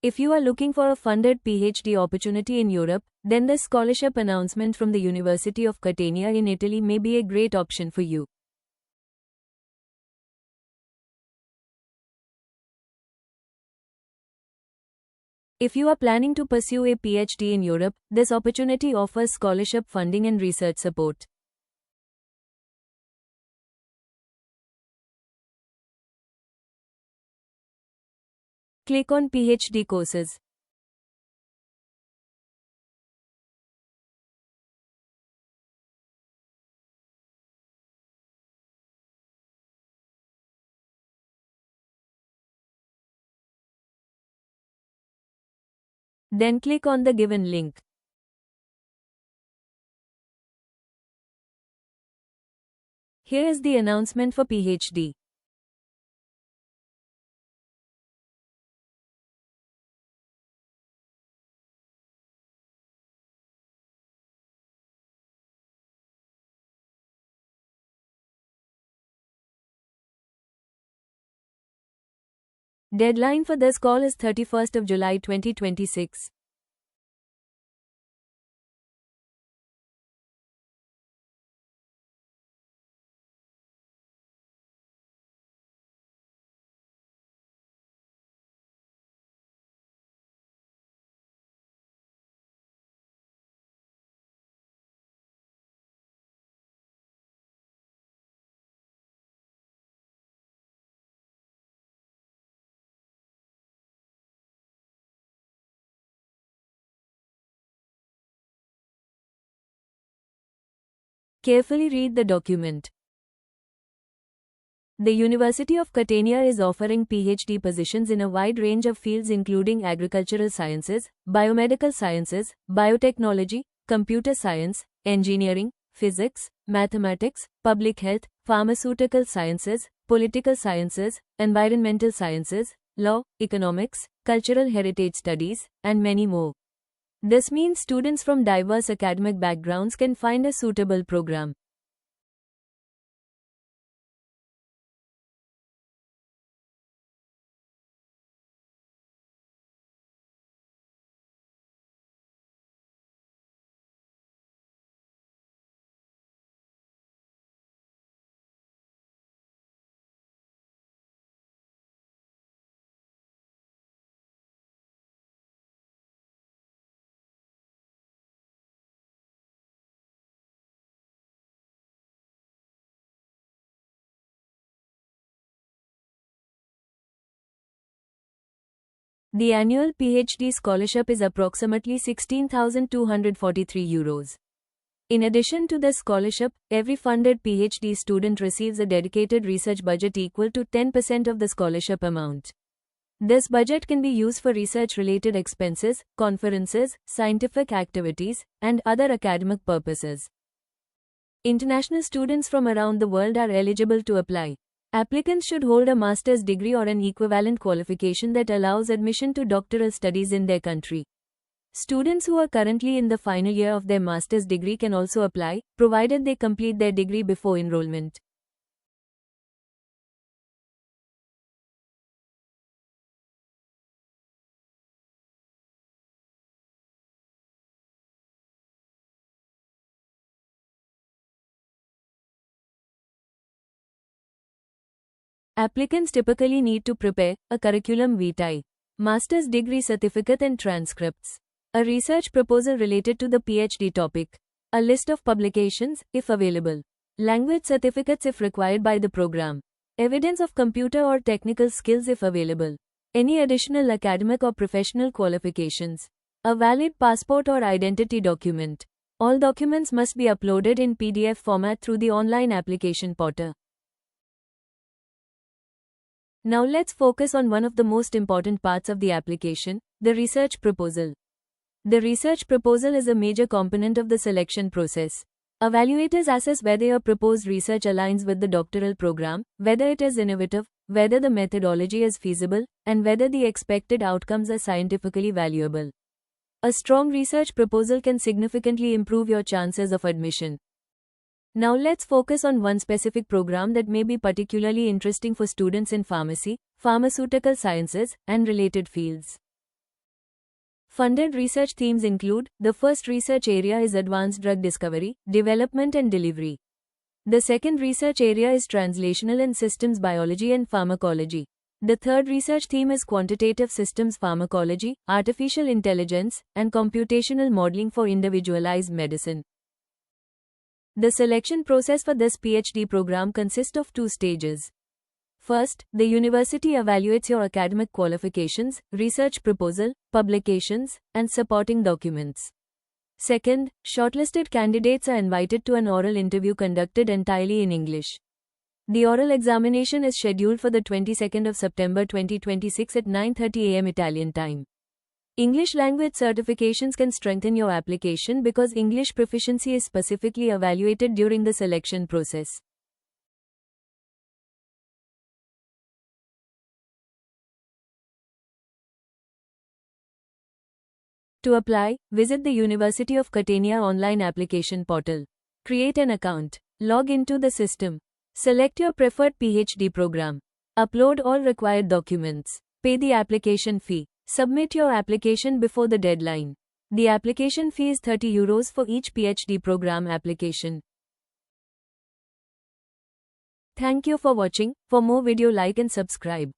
If you are looking for a funded PhD opportunity in Europe, then the scholarship announcement from the University of Catania in Italy may be a great option for you. If you are planning to pursue a PhD in Europe, this opportunity offers scholarship funding and research support. Click on PhD courses. Then click on the given link. Here is the announcement for PhD. Deadline for this call is 31st of July 2026. Carefully read the document. The University of Catania is offering PhD positions in a wide range of fields including agricultural sciences, biomedical sciences, biotechnology, computer science, engineering, physics, mathematics, public health, pharmaceutical sciences, political sciences, environmental sciences, law, economics, cultural heritage studies, and many more. This means students from diverse academic backgrounds can find a suitable program. The annual PhD scholarship is approximately €16,243. In addition to this scholarship, every funded PhD student receives a dedicated research budget equal to 10% of the scholarship amount. This budget can be used for research-related expenses, conferences, scientific activities, and other academic purposes. International students from around the world are eligible to apply. Applicants should hold a master's degree or an equivalent qualification that allows admission to doctoral studies in their country. Students who are currently in the final year of their master's degree can also apply, provided they complete their degree before enrollment. Applicants typically need to prepare a curriculum vitae, master's degree certificate and transcripts, a research proposal related to the PhD topic, a list of publications, if available, language certificates if required by the program, evidence of computer or technical skills if available, any additional academic or professional qualifications, a valid passport or identity document. All documents must be uploaded in PDF format through the online application portal. Now let's focus on one of the most important parts of the application, the research proposal. The research proposal is a major component of the selection process. Evaluators assess whether your proposed research aligns with the doctoral program, whether it is innovative, whether the methodology is feasible, and whether the expected outcomes are scientifically valuable. A strong research proposal can significantly improve your chances of admission. Now let's focus on one specific program that may be particularly interesting for students in pharmacy, pharmaceutical sciences, and related fields. Funded research themes include: the first research area is advanced drug discovery, development and delivery. The second research area is translational and systems biology and pharmacology. The third research theme is quantitative systems pharmacology, artificial intelligence, and computational modeling for individualized medicine. The selection process for this PhD program consists of 2 stages. First, the university evaluates your academic qualifications, research proposal, publications, and supporting documents. Second, shortlisted candidates are invited to an oral interview conducted entirely in English. The oral examination is scheduled for the 22nd of September 2026 at 9:30 am Italian time. English language certifications can strengthen your application because English proficiency is specifically evaluated during the selection process. To apply, visit the University of Catania online application portal. Create an account. Log into the system. Select your preferred PhD program. Upload all required documents. Pay the application fee. Submit your application before the deadline. The application fee is €30 for each PhD program application. Thank you for watching. For more video, like and subscribe.